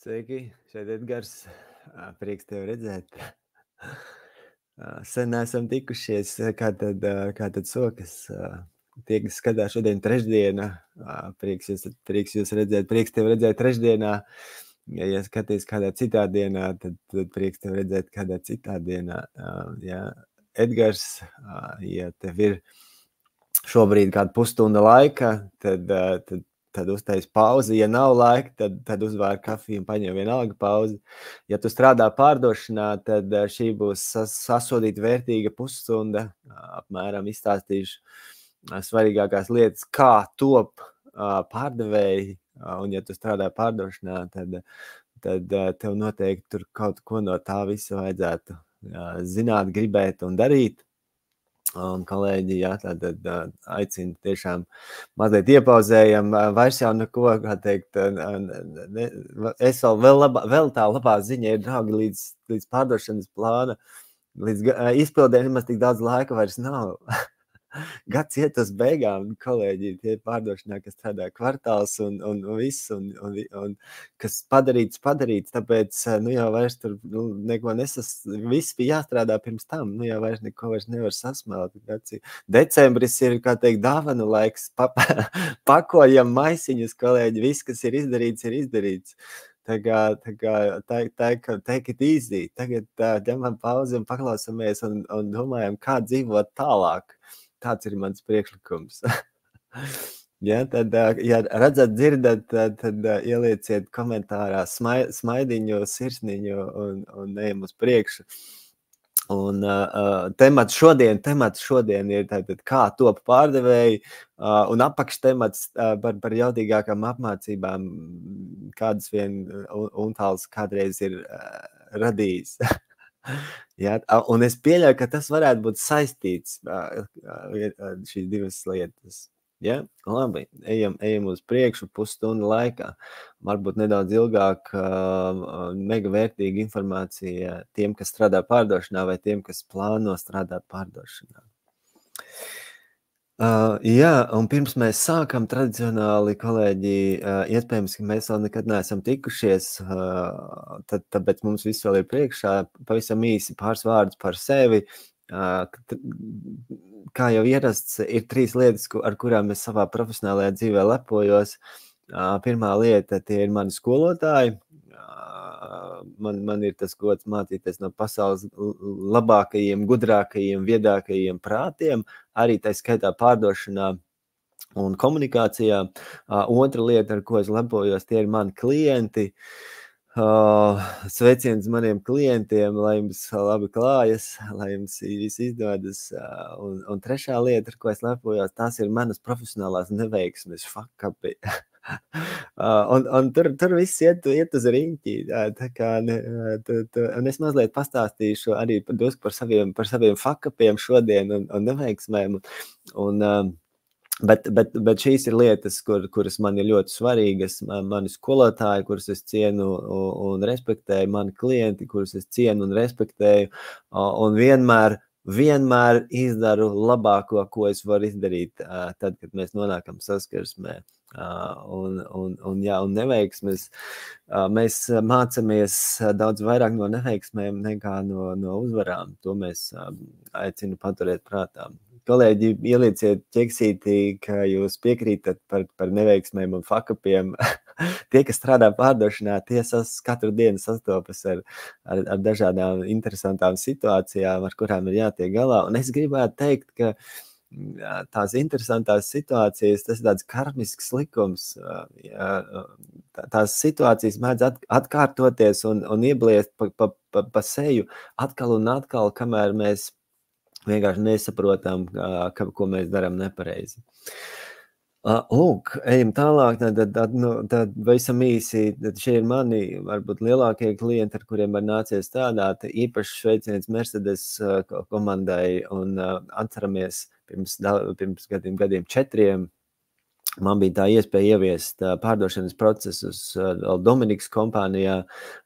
Sveiki, šeit Edgars. Prieks tevi redzēt. Sen neesam tikušies, kā tad sokas. Tie, kas skatās šodien trešdiena, prieks jūs redzēt, prieks tevi redzēt trešdienā. Ja skaties kādā citā dienā, tad prieks tevi redzēt kādā citā dienā. Ja Edgars, ja tev ir šobrīd kāda pusstunda laika, tad uztais pauzi. Ja nav laika, tad uzvāri kafiju un paņem vienalga pauzi. Ja tu strādā pārdošanā, tad šī būs sasodīta vērtīga pusstunda. Apmēram izstāstīšu svarīgākās lietas, kā top pārdevēji. Un ja tu strādā pārdošanā, tad tev noteikti tur kaut ko no tā visa vajadzētu zināt, gribēt un darīt. Un kolēģi, jā, tad aicinu tiešām mazliet iepauzējam, vairs jau neko, kā teikt, es vēl tā labā ziņa ir, draugi, līdz pārdošanas plāna, līdz izpildē nemaz tik daudz laika vairs nav. Gads iet uz beigām, kolēģi, tie pārdošanā, kas strādā kvartāls un viss, un kas padarīts, tāpēc, jau vairs tur neko viss bija jāstrādā pirms tam, jau vairs neko nevar sasmelt. Decembris ir, kā teikt, dāvanu laiks, pakojam maisiņus, kolēģi, viss, kas ir izdarīts. Tā kā take it easy, tagad ņemam pauzi un paklausamies un domājam, kā dzīvot tālāk. Tāds ir mans priekšlikums. Ja, tad, ja redzat, dzirdat, tad ielieciet komentārā smaidiņu, sirsniņu un ejam uz priekšu. Un temats šodien ir tātad, kā top pārdevēji, un apakštemats par jaudīgākām apmācībām, kādas vien Untāls kādreiz ir radījis. Jā, un es pieļauju, ka tas varētu būt saistīts šīs divas lietas. Ja? Labi, ejam uz priekšu pusstundu laikā. Varbūt nedaudz ilgāk mega vērtīga informācija tiem, kas strādā pārdošanā vai tiem, kas plāno strādāt pārdošanā. Jā, un pirms mēs sākam tradicionāli, kolēģi, iespējams, ka mēs vēl nekad neesam tikušies, tāpēc mums viss vēl ir priekšā, pavisam īsi pāris vārdus par sevi. Kā jau ierasts, ir 3 lietas, ar kurām es savā profesionālajā dzīvē lepojos. Pirmā lieta, tie ir mani skolotāji. Man ir tas gods mācīties no pasaules labākajiem, gudrākajiem, viedākajiem prātiem, arī tā skaitā pārdošanā un komunikācijā. Otra lieta, ar ko es lepojos, tie ir mani klienti. Sveiciens maniem klientiem, lai jums labi klājas, lai jums viss izdodas. Un trešā lieta, ar ko es lepojos, tās ir manas profesionālās neveiksmes, fuck-upi. Un tur viss iet uz riņķi. Un es mazliet pastāstīšu arī par saviem fuck-upiem šodien un neveiksmēm. Bet šīs ir lietas, kuras man ir ļoti svarīgas. Mani skolotāji, kurus es cienu un respektēju, mani klienti, kurus es cienu un respektēju, un vienmēr izdaru labāko, ko es varu izdarīt, tad, kad mēs nonākam saskarsmē. Un neveiksmes. Mēs mācamies daudz vairāk no neveiksmēm nekā no uzvarām. To mēs aicinu paturēt prātā. Kolēģi, ielieciet ķeksītī, ka jūs piekrītat par neveiksmēm un fuck-upiem. Tie, kas strādā pārdošanā, tie katru dienu sastopas ar dažādām interesantām situācijām, ar kurām ir jātiek galā. Un es gribētu teikt, ka tās interesantās situācijas, tas ir tāds karmisks likums. Tās situācijas mēdz atkārtoties un iebliest pa seju atkal un atkal, kamēr mēs vienkārši nesaprotam, ko mēs darām nepareizi. Lūk, ejam tālāk, tad visam īsi, šie ir mani varbūt lielākie klienti, ar kuriem var nācies strādāt, īpaši sveiciens Mercedes komandai, un atceramies pirms gadiem 4, man bija tā iespēja ieviest pārdošanas procesus Dominikas kompānijā,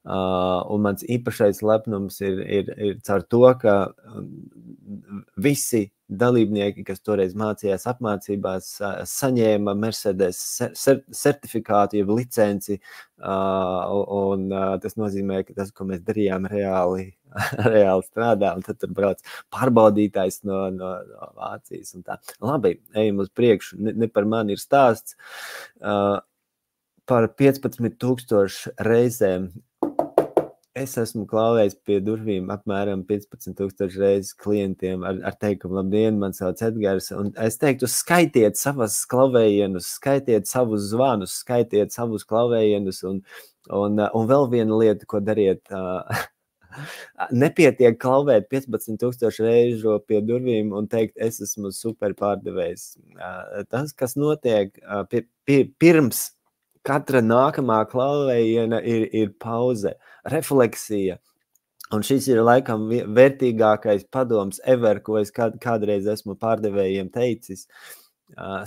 un mans īpašais lepnums ir caur to, ka visi dalībnieki, kas toreiz mācījās apmācībās, saņēma Mercedes certifikātu, jeb licenci, un tas nozīmē, ka tas, ko mēs darījām, reāli strādā, un tad tur brauc pārbaudītājs no Vācijas un tā. Labi, ejam uz priekšu, ne par mani ir stāsts. Par 15,000 reizēm es esmu klauvējis pie durvīm apmēram 15,000 reizes klientiem ar teikumu, labdien, man sauc Edgars, un es teiktu, skaitiet savas klauvējienus, skaitiet savus zvanus, skaitiet savus klauvējienus, un vēl viena lieta, ko dariet, nepietiek klauvēt 15,000 reižu pie durvīm un teikt, es esmu super pārdevējs. Tas, kas notiek pirms katra nākamā klauvējiena ir pauze, refleksija. Un šis ir laikam vērtīgākais padoms ever, ko es kādreiz esmu pārdevējiem teicis.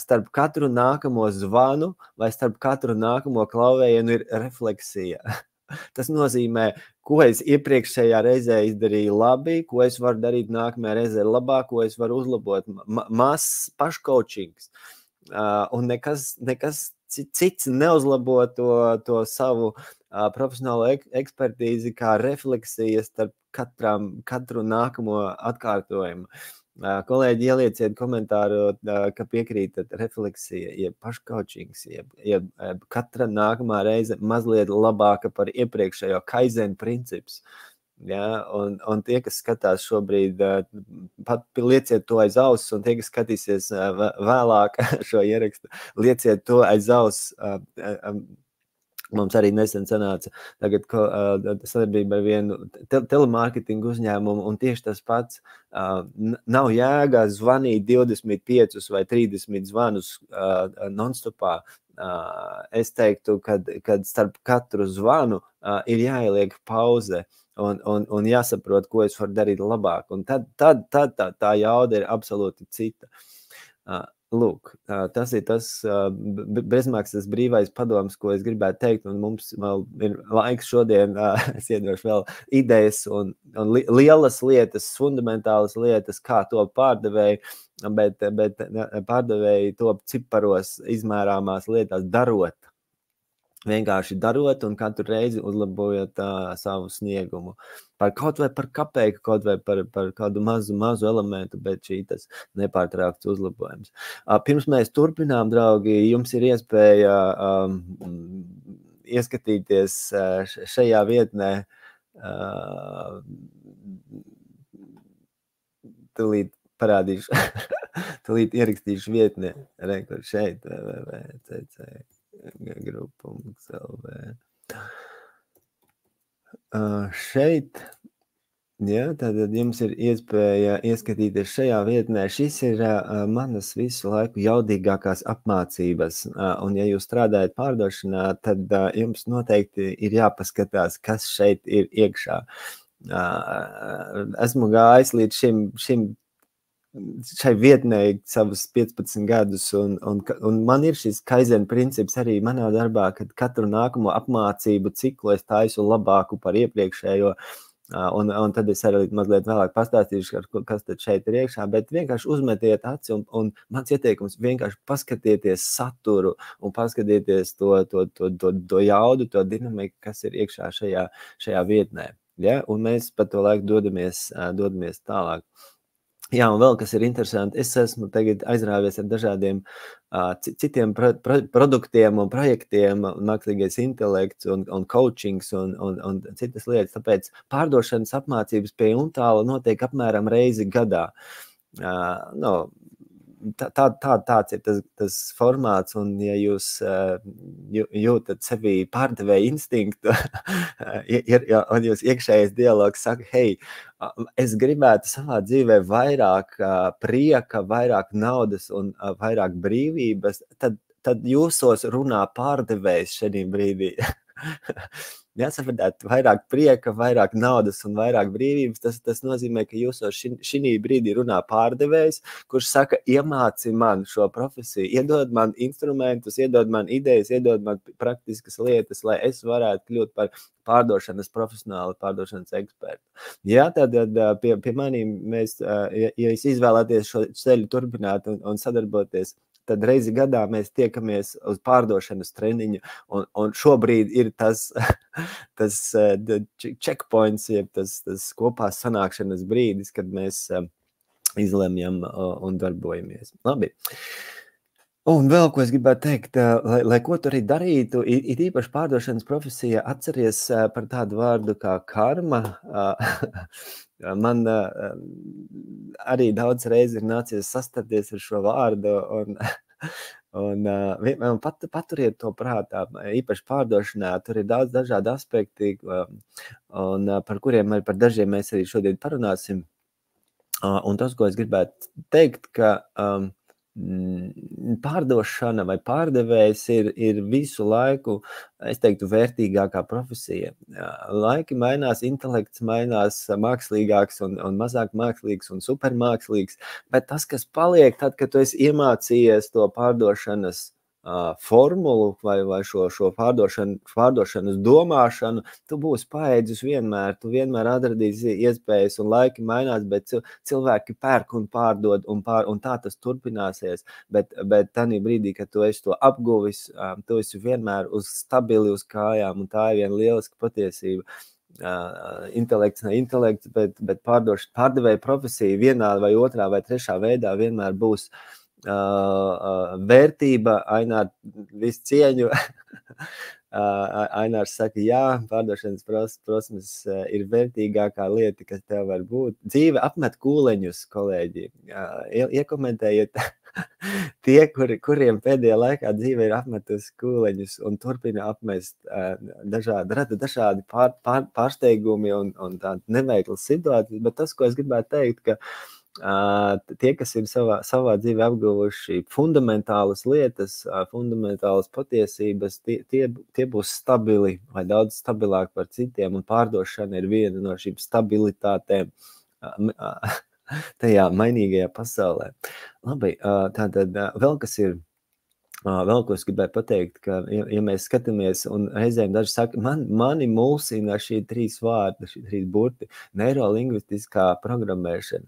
Starp katru nākamo zvanu vai starp katru nākamo klauvējienu ir refleksija. Tas nozīmē, ko es iepriekšējā reizē izdarīju labi, ko es varu darīt nākamajā reizē labāk, ko es varu uzlabot. Mazs paškoučings. Un nekas cits neuzlabo to savu profesionālo ekspertīzi kā refleksijas starp katru nākamo atkārtojumu. Kolēģi, ielieciet komentāru, ka piekrītat refleksija, jeb paškoučings, jeb katra nākamā reize mazliet labāka par iepriekšējo kaizen princips. Ja, un tie, kas skatās šobrīd, pat lieciet to aiz auss, un tie, kas skatīsies vēlāk šo ierakstu, lieciet to aiz auss. Mums arī nesen sanāca tagad sadarbība ar vienu telemārketingu uzņēmumu, un tieši tas pats nav jēga zvanīt 25 vai 30 zvanus non-stopā. Es teiktu, kad starp katru zvanu ir jāieliek pauze. Un jāsaprot, ko es varu darīt labāk. Un tad tā jauda ir absolūti cita. Lūk, tas ir tas bezmaksas brīvais padoms, ko es gribētu teikt, un mums vēl ir laiks šodien, es iedošu vēl idejas un lielas lietas, fundamentālas lietas, kā to pārdevēji, bet pārdevēji to ciparos izmērāmās lietās darot. Vienkārši darot un katru reizi uzlabojot savu sniegumu. Kaut vai par kapeiku, kaut vai par kādu mazu elementu, bet šī tas nepārtraukts uzlabojums. Pirms mēs turpinām, draugi, jums ir iespēja ieskatīties šajā vietnē. Tūlīt parādīšu, tūlīt ierakstīšu vietnē, rekord šeit, www.cc. Grupa.lv. Šeit, ja, tad jums ir iespēja ieskatīties šajā vietnē. Šis ir manas visu laiku jaudīgākās apmācības, un ja jūs strādājat pārdošanā, tad jums noteikti ir jāpaskatās, kas šeit ir iekšā. Esmu gājis līdz šai vietnē savus 15 gadus, un man ir šis kaizen princips arī manā darbā, kad katru nākamo apmācību ciklu es taisu labāku par iepriekšējo, un tad es arī mazliet vēlāk pastāstīšu, kas tad šeit ir iekšā, bet vienkārši uzmetiet aci, un mans ieteikums vienkārši paskatieties saturu un paskatieties to jaudu, to dinamiku, kas ir iekšā šajā vietnē. Ja? Un mēs pa to laiku dodamies tālāk. Jā, un vēl kas ir interesanti, es esmu tagad aizrāvies ar dažādiem citiem produktiem un projektiem, mākslīgais intelekts un coachings un citas lietas, tāpēc pārdošanas apmācības pie Untāla notiek apmēram reizi gadā. Tāds ir tas formāts, un ja jūs jūtat sevī pārdevēja instinktu, un jūs iekšējais dialogs saka, hei, es gribētu savā dzīvē vairāk prieka, vairāk naudas un vairāk brīvības, tad jūsos runā pārdevējs šajā brīdī. Jāsaprāt, vairāk prieka, vairāk naudas un vairāk brīvības, tas nozīmē, ka jūs šī brīdī runā pārdevējs, kurš saka, iemāci man šo profesiju, iedod man instrumentus, iedod man idejas, iedod man praktiskas lietas, lai es varētu kļūt par profesionāli pārdošanas ekspertu. Jā, tad pie manīm mēs, ja jūs izvēlēties šo ceļu turpināt un sadarboties, tad reizi gadā mēs tiekamies uz pārdošanas treniņu, un šobrīd ir tas checkpoints, jeb tas kopā sanākšanas brīdis, kad mēs izlemjam un darbojamies. Labi. Un vēl, ko es gribētu teikt, lai ko tu arī darītu, it īpaši pārdošanas profesija, atceries par tādu vārdu kā karma. Man arī daudz reizi ir nācies sastapties ar šo vārdu, un paturiet to prātā, īpaši pārdošanā, tur ir daudz dažādu aspekti, un par kuriem par dažiem mēs arī šodien parunāsim. Un tas, ko es gribētu teikt, ka pārdošana vai pārdevējs ir visu laiku, es teiktu, vērtīgākā profesija. Laiki mainās, intelekts mainās, mākslīgāks un mazāk mākslīgs un supermākslīgs, bet tas, kas paliek tad, kad tu esi iemācījies to pārdošanas formulu vai šo pārdošanas domāšanu, tu būsi paēdis vienmēr, tu vienmēr atradīsi iespējas un laiki mainās, bet cilvēki pērk un pārdod un tā tas turpināsies, bet tanī brīdī, kad tu esi to apguvis, tu esi vienmēr stabili uz kājām, un tā ir viena lieliska patiesība. Intelekts, ne intelekts, bet pārdevēja profesija vienā vai otrā vai trešā veidā vienmēr būs vērtība. Ainār, visu cieņu. Ainārs saka, jā, pārdošanas prasmes ir vērtīgākā lieta, kas tev var būt. Dzīve apmet kūleņus, kolēģi. Iekomentējiet tie, kuriem pēdējā laikā dzīve ir apmetusi kūleņus un turpina apmest rada dažādi pārsteigumi un tādi neveiklas situācijas, bet tas, ko es gribētu teikt, ka tie, kas ir savā dzīvē apguvuši fundamentālas lietas, fundamentālas patiesības, tie būs stabili vai daudz stabilāk par citiem, un pārdošana ir viena no šīm stabilitātēm tajā mainīgajā pasaulē. Labi, tātad vēl kas ir, vēl ko es gribēju pateikt, ka, ja mēs skatāmies, un reizēm daži saka, mani mulsina šī 3 vārdi, šī 3 burti, neirolingvistiskā programmēšana.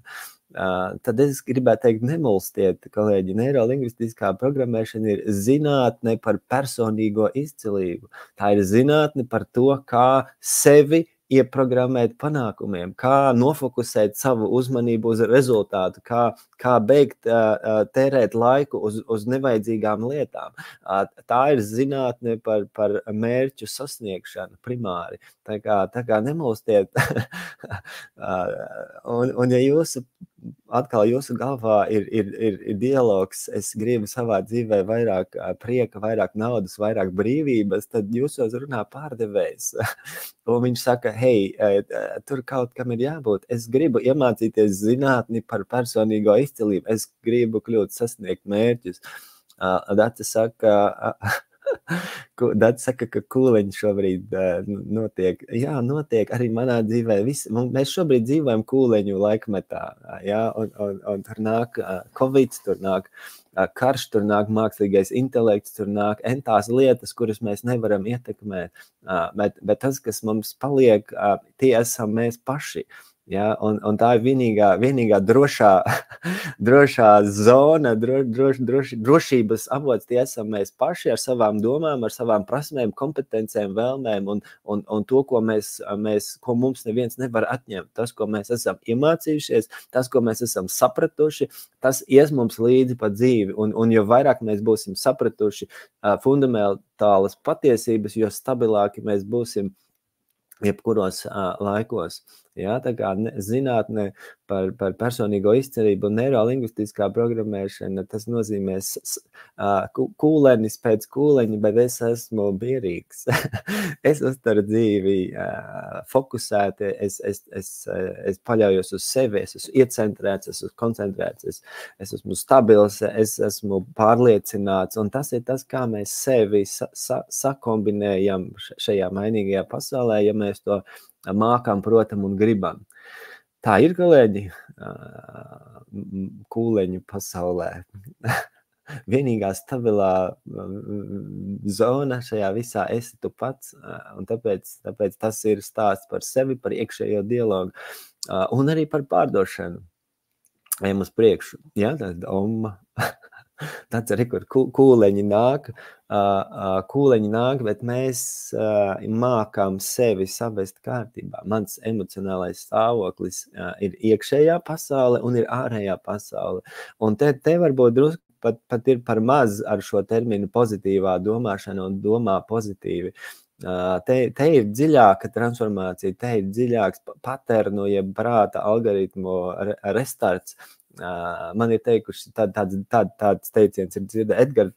Tad es gribētu teikt, nemulstiet, kolēģi, neirolingvistiskā programmēšana ir zinātne par personīgo izcilību. Tā ir zinātne par to, kā sevi ieprogrammēt panākumiem, kā nofokusēt savu uzmanību uz rezultātu, kā beigt tērēt laiku uz nevajadzīgām lietām. Tā ir zinātne par mērķu sasniegšanu primāri. Tā kā nemulstiet. Un ja jūsu galvā ir dialogs, es gribu savā dzīvē vairāk prieka, vairāk naudas, vairāk brīvības, tad jūsos runā pārdevējs. Un viņš saka, hei, tur kaut kam ir jābūt. Es gribu iemācīties zinātni par personīgo izcilību. Es gribu sasniegt mērķus. Dacis saka, ka kūleņi šobrīd notiek. Jā, notiek arī manā dzīvē. Mēs šobrīd dzīvojam kūleņu laikmetā. Jā, un tur nāk Covid, tur nāk karš, tur nāk mākslīgais intelekts, tur nāk entās lietas, kuras mēs nevaram ietekmēt. Bet tas, kas mums paliek, tie esam mēs paši. Ja, un tā ir vienīgā drošā zona, drošības avots, tie esam mēs paši ar savām domām, ar savām prasmēm, kompetencēm, vēlmēm un to, ko mums neviens nevar atņemt. Tas, ko mēs esam iemācījušies, tas, ko mēs esam sapratuši, tas ies mums līdzi pa dzīvi. Un jo vairāk mēs būsim sapratuši fundamentālas patiesības, jo stabilāki mēs būsim jebkuros laikos. Jā, tā kā zinātne par personīgo izcelību un neirolingvistiskā programmēšana, tas nozīmē kūlenis pēc kūleņa, bet es esmu mierīgs. Es uztveru dzīvi fokusēti, es paļaujos uz sevi, es esmu iecentrēts, es esmu koncentrēts, es esmu stabils, es esmu pārliecināts, un tas ir tas, kā mēs sevi sakombinējam šajā mainīgajā pasaulē, ja mēs to mākam, protam un gribam. Tā ir, kolēģi, kūleņu pasaulē. Vienīgā stabilā zona šajā visā esi tu pats, un tāpēc tas ir stāsts par sevi, par iekšējo dialogu, un arī par pārdošanu. Ejam uz priekšu. Jā, tad tāds arī, kur kūleņi nāk, bet mēs mākam sevi savest kārtībā. Mans emocionālais stāvoklis ir iekšējā pasaule un ir ārējā pasaule. Un te varbūt drusku pat ir par maz ar šo terminu pozitīvā domāšana un domā pozitīvi. Te ir dziļāka transformācija, te ir dziļāks paternu, jeb prāta algoritmu restarts. Man ir teikuši, tāds teiciens ir dzirdē, Edgar,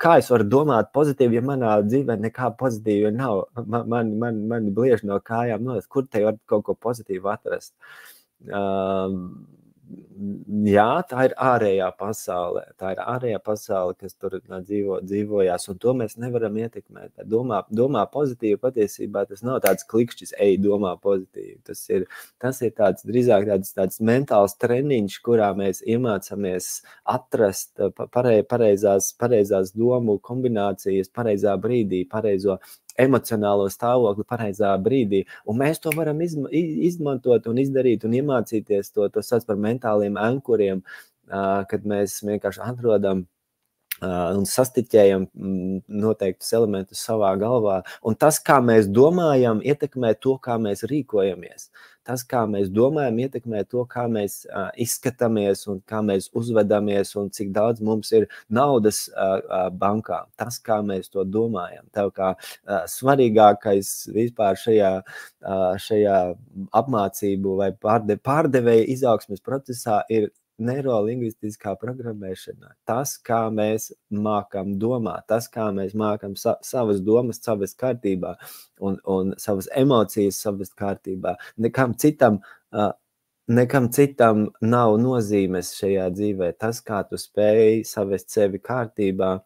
kā es varu domāt pozitīvi, ja manā dzīvē nekā pozitīva nav? Mani bliež no kājām nolas, kur te var kaut ko pozitīvu atrast? Jā, tā ir ārējā pasaule, kas tur dzīvojās, un to mēs nevaram ietekmēt. Domā pozitīvi, patiesībā tas nav tāds klikšķis, domā pozitīvi. Tas ir drīzāk tāds mentāls treniņš, kurā mēs iemācāmies atrast pareizās domu kombinācijas, pareizā brīdī, pareizo emocionālo stāvokli pareizā brīdī, un mēs to varam izmantot un izdarīt un iemācīties to sauc par mentāliem ankuriem, kad mēs vienkārši atrodam un sastiķējam noteiktus elementus savā galvā. Un tas, kā mēs domājam, ietekmē to, kā mēs rīkojamies. Tas, kā mēs domājam, ietekmē to, kā mēs izskatāmies un kā mēs uzvedamies un cik daudz mums ir naudas bankā. Tas, kā mēs to domājam. Tev kā svarīgākais vispār šajā apmācību vai pārdevēja izaugsmes procesā ir neirolingvistiskā programmēšana. Tas, kā mēs mākam domāt, tas, kā mēs mākam savas domas savest kārtībā un savas emocijas savest kārtībā. Nekam citam nav nozīmes šajā dzīvē. Tas, kā tu spēj savest sevi kārtībā,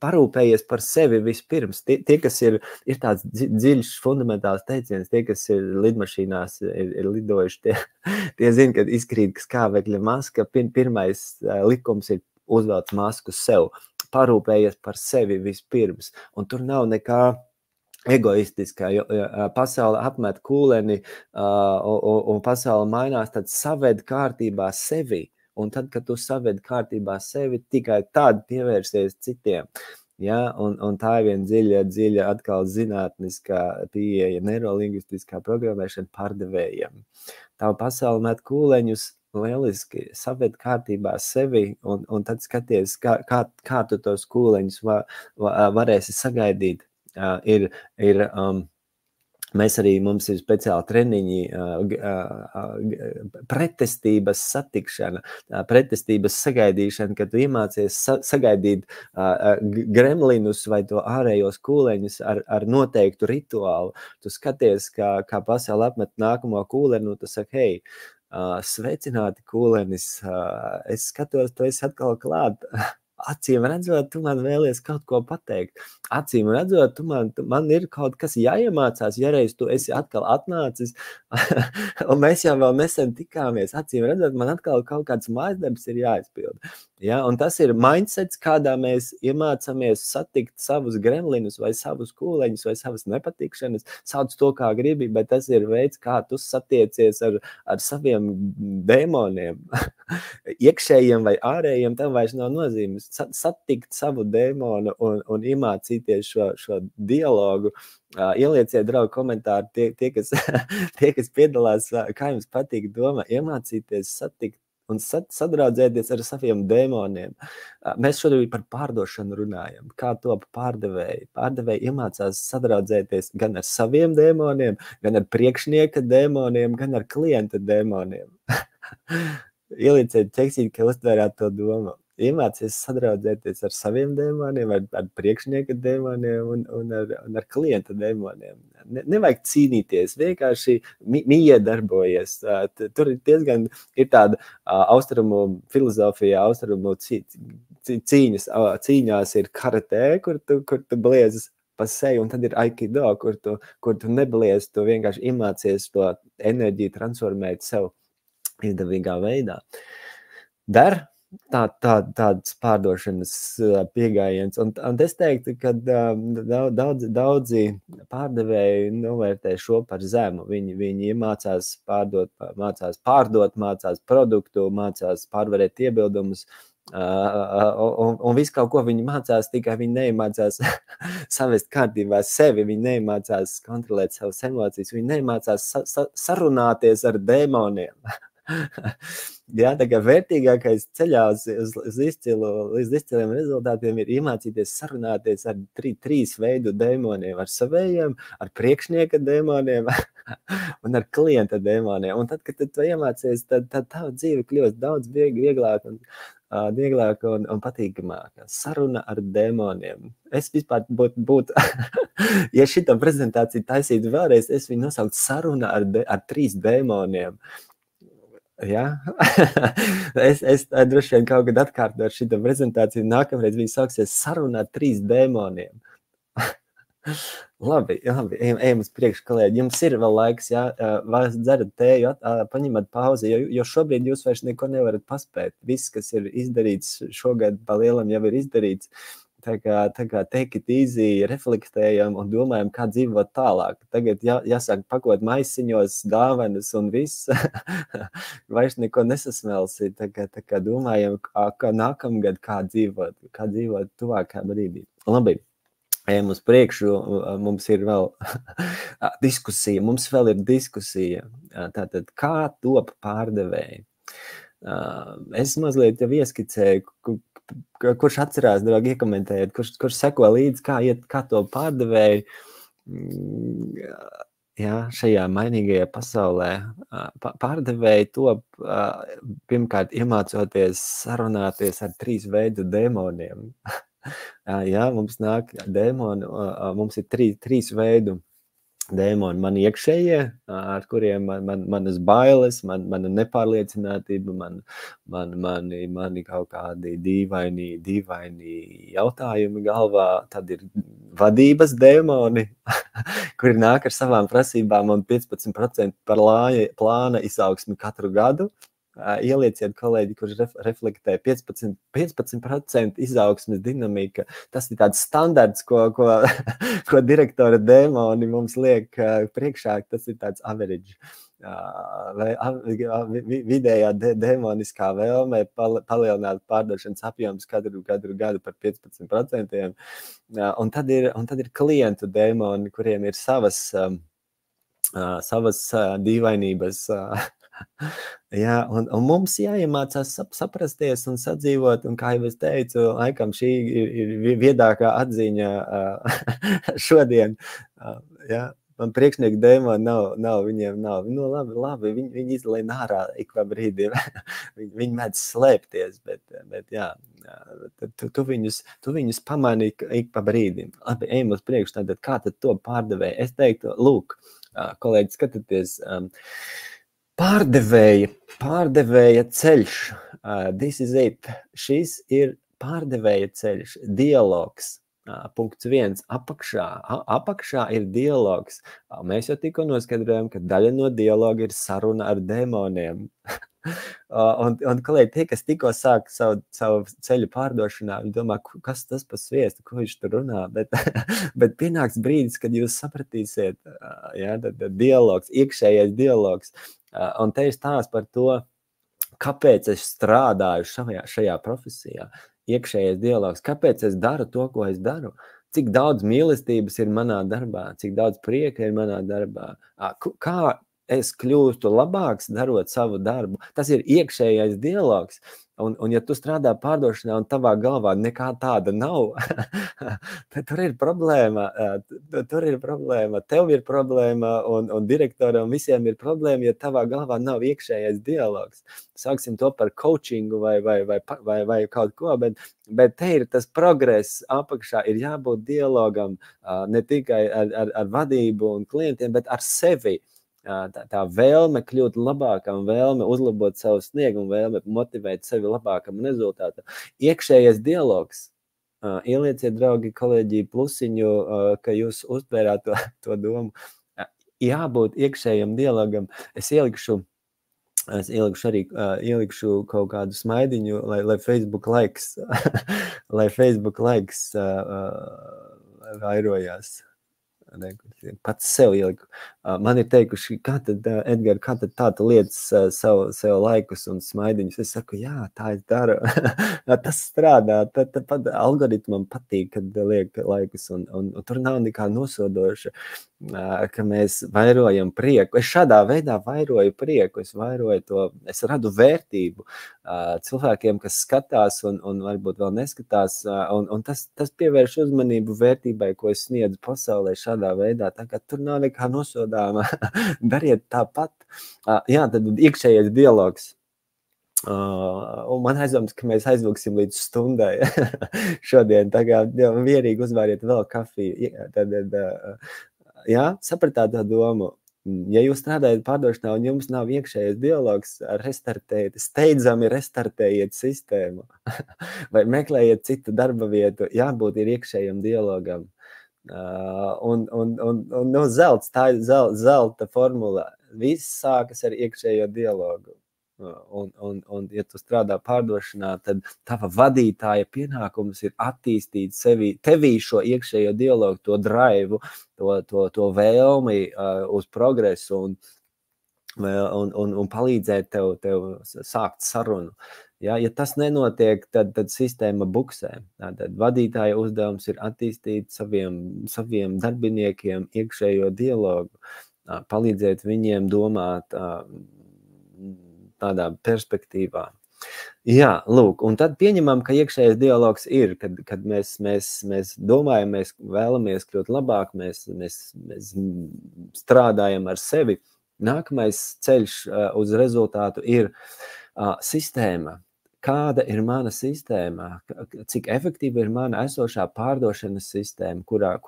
parūpējies par sevi vispirms. Tie kas ir tāds dziļš, fundamentāls teiciens, tie, kas ir lidmašīnās, ir lidojuši, tie zina, kad izkrīt skābekļa maska, pirmais likums ir uzvelc masku sev. Parūpējies par sevi vispirms. Un tur nav nekā egoistiskā, jo pasaule apmet kūleni un pasaule mainās, tad saved kārtībā sevi. Un tad, kad tu saved kārtībā sevi, tikai tad pievērsies citiem. Ja? Un tā ir viena dziļa atkal zinātniskā pieeja, neirolingvistiskā programmēšana pārdevējiem. Tā pasaule met kūleņus lieliski, saved kārtībā sevi, un tad skaties, kā tu tos kūleņus varēsi sagaidīt. Mums ir speciāli treniņi, pretestības satikšana, pretestības sagaidīšana, kad tu iemācies sagaidīt gremlinus vai to ārējos kūleņus ar noteiktu rituālu. Tu skaties, kā pasaule apmet nākamo kūleni, un tu saki, hei, sveicināti kūlenis, es skatos, tu esi atkal klāt. Acīm redzot, tu man vēlies kaut ko pateikt. Acīm redzot, man ir kaut kas jāiemācās, ja reiz tu esi atkal atnācis, un mēs jau vēl nesen tikāmies. Acīm redzot, man atkal kaut kāds mājasdarbs ir jāizpilda. Ja? Un tas ir mindsets, kādā mēs iemācāmies satikt savus gremlinus vai savus kūleņus vai savas nepatikšanas. Sauc to, kā gribi, bet tas ir veids, kā tu satiecies ar saviem dēmoniem. Iekšējiem vai ārējiem tam vairs nav nozīmes. Satikt savu dēmonu un iemācīties šo dialogu. Ielieciet, draugi, komentāri tie, kas piedalās, kā jums patīk doma, iemācīties satikt un sadraudzēties ar saviem dēmoniem. Mēs šodien par pārdošanu runājam. Kā top pārdevēji? Pārdevēji iemācās sadraudzēties gan ar saviem dēmoniem, gan ar priekšnieka dēmoniem, gan ar klienta dēmoniem. Ielieciet ķeksīt, ka uztvērāt to domu. Iemācies sadraudzēties ar saviem dēmoniem, ar priekšnieka dēmoniem un ar klienta dēmoniem. Nevajag cīnīties, vienkārši miedarbojies. Tur diezgan ir tāda austrumu filozofija, austrumu cīņās ir karatē, kur tu bliezas pa seju, un tad ir aikido, kur tu nebliez, tu vienkārši iemācies to enerģiju transformēt sev izdevīgā veidā. Tāds pārdošanas piegājiens. Un es teiktu, ka daudzi pārdevēji novērtē šo par zemu. Viņi mācās pārdot, mācās produktu, mācās pārvarēt iebildumus. Un visu kaut ko viņi mācās, tikai viņi neiemācās savest kārtībā sevi, viņi neiemācās kontrolēt savas emocijas, viņi neiemācās sarunāties ar dēmoniem. Jā, tā kā vērtīgākais ceļā uz izciliem rezultātiem ir iemācīties sarunāties ar trīs veidu dēmoniem, ar savējiem, ar priekšnieka dēmoniem un ar klienta dēmoniem. Un tad, kad tu iemācies, tad tava dzīve kļūst daudz vieglāka un patīkamāka. Saruna ar dēmoniem. Es vispār būtu ja šitā prezentācija taisītu vēlreiz, es viņu nosaukt saruna ar 3 dēmoniem. Ja? es droši vien kaut kad atkārtotu šitā prezentāciju, nākamreiz viņi sauksies saruna ar 3 dēmoniem. Labi, ejam uz priekšu, kolēģi. Jums ir vēl laiks, ja? Vai dzerat tēju, paņemat pauzi, jo šobrīd jūs vairs neko nevarat paspēt. Viss, kas ir izdarīts šogad, pa lielam jau ir izdarīts. Tā kā take it easy, reflektējam un domājam, kā dzīvot tālāk. Tagad jāsāk pakot maisiņos, dāvanas un viss. Vairs neko nesasmelsi. Tā kā domājam, kā nākamgad, kā dzīvot tuvākā brīdī. Labi, ejam uz priekšu. Mums ir vēl diskusija. Tātad, kā top pārdevēji? Es mazliet jau ieskicēju, kurš atcerās, draugi, iekomentējiet, kurš seko līdzi, kā to pārdevēju šajā mainīgajā pasaulē. Pārdevēji top pirmkārt iemācoties sarunāties ar 3 veidu dēmoniem. Jā, mums nāk dēmoni, mums ir 3 veidu dēmoni, man iekšējie, ar kuriem manas bailes, mana nepārliecinātība, mani kaut kādi dīvaini jautājumi galvā. Tad ir vadības dēmoni, kuri nāk ar savām prasībām un 15% par plāna izaugsmi katru gadu. Ielieciet, kolēģi, kurš reflektē 15% izaugsmes dinamika. Tas ir tāds standarts, ko direktora dēmoni mums liek priekšā. Tas ir tāds average. Vidējā dēmoniskā vēlme palielināt pārdošanas apjoms katru gadu par 15%. Un tad ir klientu dēmoni, kuriem ir savas dīvainības. Jā, un mums jāiemācās saprasties un sadzīvot, un kā jau es teicu, laikam šī ir viedākā atziņa šodien. Jā, man priekšnieku dēmoni nav, viņiem nav. Nu, labi, viņi izlien ārā ik pa brīdim. Viņi mēdz slēpties, bet jā, tu viņus pamani ik pa brīdim. Labi, ejam uz priekšu, tātad kā tad to pārdevēja? Es teiktu, lūk, kolēģi, skatieties, pārdevēja ceļš. This is it. Šis ir pārdevēja ceļš, dialogs. Punkts 1. Apakšā ir dialogs. Mēs jau tikko noskaidrojam, ka daļa no dialoga ir saruna ar dēmoniem. Un kolēģi, tie, kas tikko sāk savu ceļu pārdošanā, viņi domā, kas tas pa sviestu, ko viņš tur runā, bet pienāks brīdis, kad jūs sapratīsiet, tad dialogs, iekšējais dialogs, un te ir stāsts par to, kāpēc es strādāju šajā profesijā, iekšējais dialogs, kāpēc es daru to, ko es daru, cik daudz mīlestības ir manā darbā, cik daudz prieka ir manā darbā, es kļūstu labāks, darot savu darbu. Tas ir iekšējais dialogs. Un ja tu strādā pārdošanā un tavā galvā nekā tāda nav, tad tur ir problēma. Tev ir problēma un direktoram visiem ir problēma, ja tavā galvā nav iekšējais dialogs. Sāksim to par coachingu vai kaut ko, bet te ir tas progress apakšā, ir jābūt dialogam ne tikai ar vadību un klientiem, bet ar sevi. Tā vēlme kļūt labākam, vēlme uzlabot savu sniegumu, vēlme motivēt sevi labākam rezultātam. Iekšējais dialogs. Ielieciet, draugi, kolēģi, plusiņu, ka jūs uztvērāt to domu. Jābūt iekšējam dialogam. Es ielikšu kaut kādu smaidiņu, lai Facebook likes, lai Facebook likes vairojās. Pats sev ieliku. Man ir teikuši, kā tad, Edgar, kā tad tā tu liec sev laikus un smaidiņus? Es saku, jā, tā es daru. Tas strādā. Tad algoritmam patīk, kad liek laikus, un tur nav nekā nosodoša, ka mēs vairojam prieku. Es šādā veidā vairoju prieku, es radu vērtību cilvēkiem, kas skatās un varbūt vēl neskatās, un tas pievērš uzmanību vērtībai, ko es sniedzu pasaulē šādā veidā, tā kā tur nav nekā nosodāma. Dariet tāpat. Jā, tad iekšējais dialogs. Un man aizdoms, ka mēs aizvilksim līdz stundai šodien, tā kā vierīgi uzvāriet vēl kafiju. Jā, sapratāt tā domu. Ja jūs strādājat pārdošanā un jums nav iekšējais dialogs, steidzami restartējiet sistēmu vai meklējiet citu darba vietu, jābūt ir iekšējam dialogam. Un zelts, tā ir zelta formula. Viss sākas ar iekšējo dialogu. Un ja tu strādā pārdošanā, tad tava vadītāja pienākums ir attīstīt tevī šo iekšējo dialogu, to draivu, to vēlmi uz progresu un palīdzēt tev sākt sarunu. Ja tas nenotiek, tad sistēma buksē. Tad vadītāja uzdevums ir attīstīt saviem darbiniekiem iekšējo dialogu, palīdzēt viņiem domāt tādā perspektīvā. Jā, lūk, un tad pieņemam, ka iekšējais dialogs ir, kad mēs domājam, mēs vēlamies kļūt labāk, mēs strādājam ar sevi. Nākamais ceļš uz rezultātu ir sistēma. Kāda ir mana sistēma? Cik efektīva ir mana esošā pārdošanas sistēma,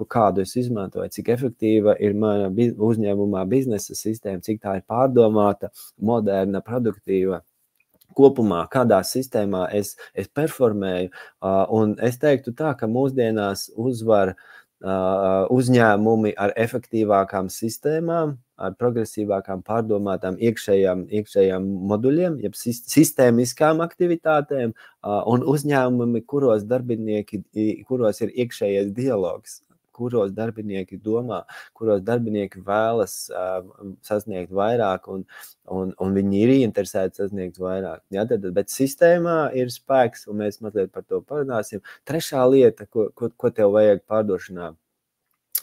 kādu es izmantoju? Cik efektīva ir mana uzņēmumā biznesa sistēma? Cik tā ir pārdomāta, moderna, produktīva? Kopumā, kādā sistēmā es performēju? Un es teiktu tā, ka mūsdienās uzvar uzņēmumi ar efektīvākām sistēmām, ar progresīvākām pārdomātām iekšējām moduļiem, jeb sistēmiskām aktivitātēm, un uzņēmumi, kuros ir iekšējais dialogs, kuros darbinieki domā, kuros darbinieki vēlas sasniegt vairāk, un viņi ir ieinteresēti sasniegt vairāk. Ja, bet sistēmā ir spēks, un mēs mazliet par to parunāsim. Trešā lieta, ko tev vajag pārdošanā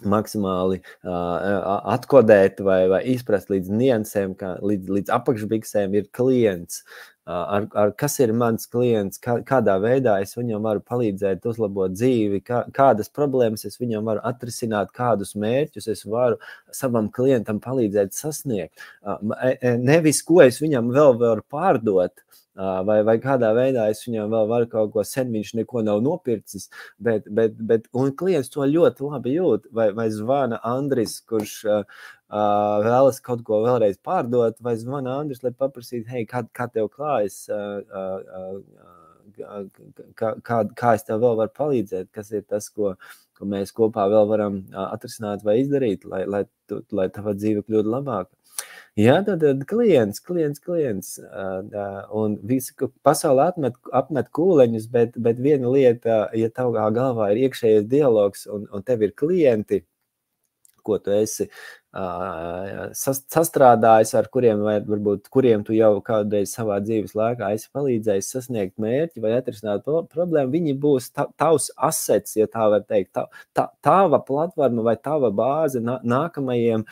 maksimāli atkodēt vai izprast līdz niansēm, līdz apakšbiksēm, ir klients. Kas ir mans klients, kādā veidā es viņam varu palīdzēt uzlabot dzīvi, kādas problēmas es viņam varu atrisināt, kādus mērķus es varu savam klientam palīdzēt sasniegt. Nevis, ko es viņam vēl varu pārdot, vai kādā veidā es viņam vēl varu kaut ko sen, viņš neko nav nopircis, un klients to ļoti labi jūt, vai zvana Andris, kurš vēlas kaut ko vēlreiz pārdot, vai zvana Andris, lai paprasītu, hei, kā tev klājas, kā es tev vēl varu palīdzēt, kas ir tas, ko mēs kopā vēl varam atrisināt vai izdarīt, lai tava dzīve kļūtu labāka. Jā, tad klients, un visu pasauli apmet kūleņus, bet viena lieta, ja tavā galvā ir iekšējais dialogs un tev ir klienti, ko tu esi sastrādājis, ar kuriem, vai varbūt kuriem tu jau kādreiz savā dzīves laikā esi palīdzējis sasniegt mērķi vai atrisināt problēmu, viņi būs tavs asets, ja tā var teikt, tava platforma vai tava bāze nākamajiem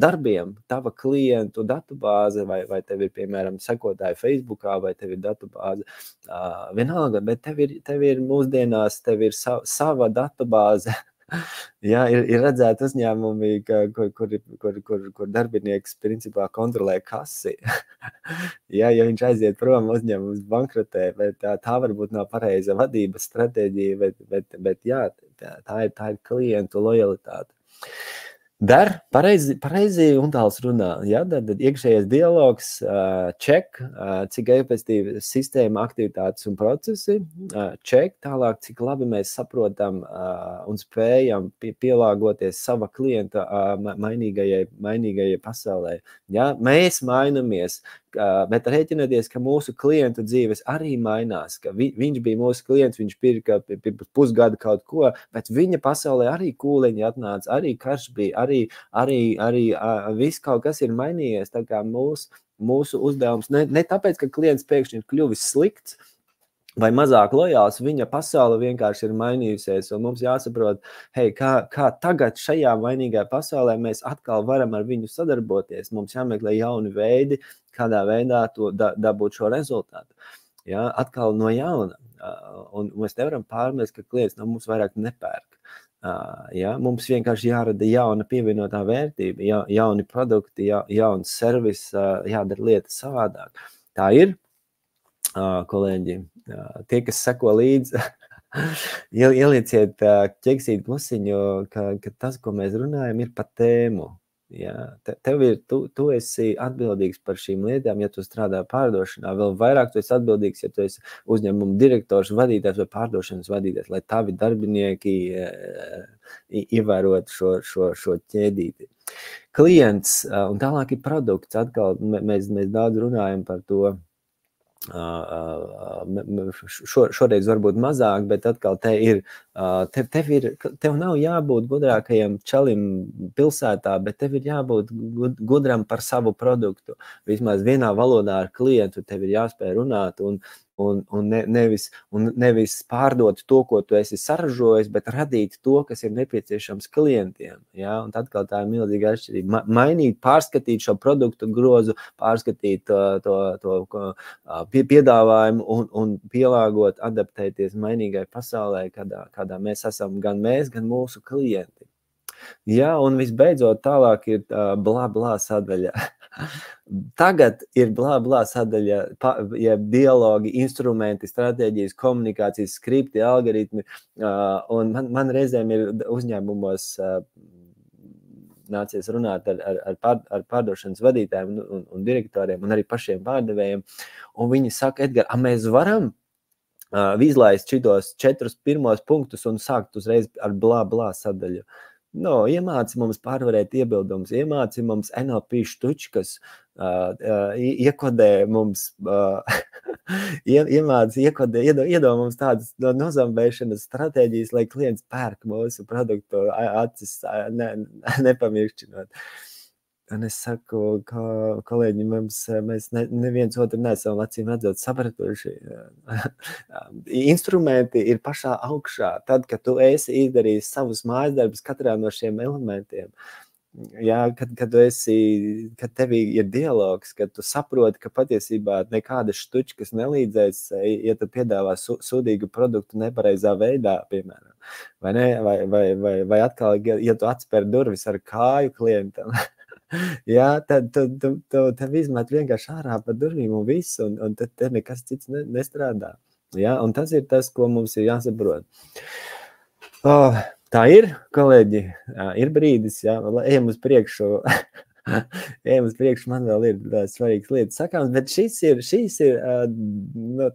darbiem, tava klientu datubāze, vai tev ir, piemēram, sekotāji Facebookā, vai tev ir datubāze, vienalga, bet tev ir mūsdienās, tev ir sava datubāze. Jā, ir redzēti uzņēmumi, kur darbinieks principā kontrolē kasi. Jā, ja viņš aiziet prom, uzņēmums bankrotē, bet tā varbūt nav pareiza vadības stratēģija, bet jā, tā ir klientu lojalitāte. Dar pareizi un tāls runā, ja, tad iekšējais dialogs, check, cik efektīvi sistēma, aktivitātes un procesi, check, tālāk, cik labi mēs saprotam un spējam pielāgoties sava klienta mainīgajai pasaulē. Ja, mēs mainamies, bet rēķinoties, ka mūsu klientu dzīves arī mainās, ka viņš bija mūsu klients, viņš pirka pusgadu kaut ko, bet viņa pasaulē arī kūleņi atnāca, arī karš bija, arī viss kaut kas ir mainījies, tā kā mūsu uzdevums, ne tāpēc, ka klients pēkšņi ir kļuvis slikts, vai mazāk lojāls, viņa pasaule vienkārši ir mainījusies, un mums jāsaprot, hei, kā tagad šajā mainīgajā pasaulē mēs atkal varam ar viņu sadarboties, mums jāmeklē jauni veidi, kādā veidā to dabūt šo rezultātu. Ja, atkal no jauna, un mēs nevaram pārmest, ka klients no mums vairāk nepērk. Ja, mums vienkārši jārada jauna pievienotā vērtība, jauni produkti, jauns servis, jādara lietas savādāk. Tā ir, kolēģi, tie, kas seko līdzi, ielieciet ķeksīt plusiņu, ka tas, ko mēs runājam, ir par tēmu. Ja, tu esi atbildīgs par šīm lietām, ja tu strādā pārdošanā, vēl vairāk tu esi atbildīgs, ja tu esi uzņēmuma direktors, vadītājs vai pārdošanas vadītājs, lai tavi darbinieki ievērotu šo ķēdīti. Klients un tālāk ir produkts, atkal mēs daudz runājam par to, šoreiz varbūt mazāk, bet atkal tev nav jābūt gudrākajam čalim pilsētā, bet tev ir jābūt gudram par savu produktu. Vismaz vienā valodā ar klientu tev ir jāspēj runāt un nevis pārdot to, ko tu esi saražojis, bet radīt to, kas ir nepieciešams klientiem. Ja? Un tad tā ir milzīga atšķirība. Mainīt, pārskatīt šo produktu grozu, pārskatīt to piedāvājumu un pielāgot, adaptēties mainīgai pasaulē, kādā mēs esam gan mēs, gan mūsu klienti. Jā, un visbeidzot tālāk ir blā blā sadaļa. Tagad ir blā blā sadaļa, ja dialogi, instrumenti, stratēģijas, komunikācijas, skripti, algoritmi, un man reizēm ir uzņēmumos nācies runāt ar pārdošanas vadītājiem un direktoriem un arī pašiem pārdevējiem, un viņi saka, Edgar, mēs varam izlaist šitos 4 pirmos punktus un sākt uzreiz ar blā blā sadaļu. No, iemāci mums pārvarēt iebildumus, iemāci mums NLP štučkas, iekodē mums, iedod mums tādas nozambēšanas stratēģijas, lai klients pērk mūsu produktu acis nepamiršķinot. Un es saku, kolēģi, mēs neviens otru neesam acīm redzot sapratuši. Instrumenti ir pašā augšā. Tad, kad tu esi izdarījis savus mājasdarbus katrā no šiem elementiem, jā, kad tevī ir dialogs, kad tu saproti, ka patiesībā nekādas štučkas nelīdzēs, ja tu piedāvā sūdīgu produktu nepareizā veidā, piemēram. Vai ne? Vai atkal, ja tu atspēr durvis ar kāju klientam, jā, tad izmet vienkārši ārā pa durvīm un viss, un tad nekas cits nestrādā. Jā, un tas ir tas, ko mums ir jāsaprot. Tā ir, kolēģi, ir brīdis, jā, ejam uz priekšu. Man vēl ir svarīgas lietas sakāms, bet šīs ir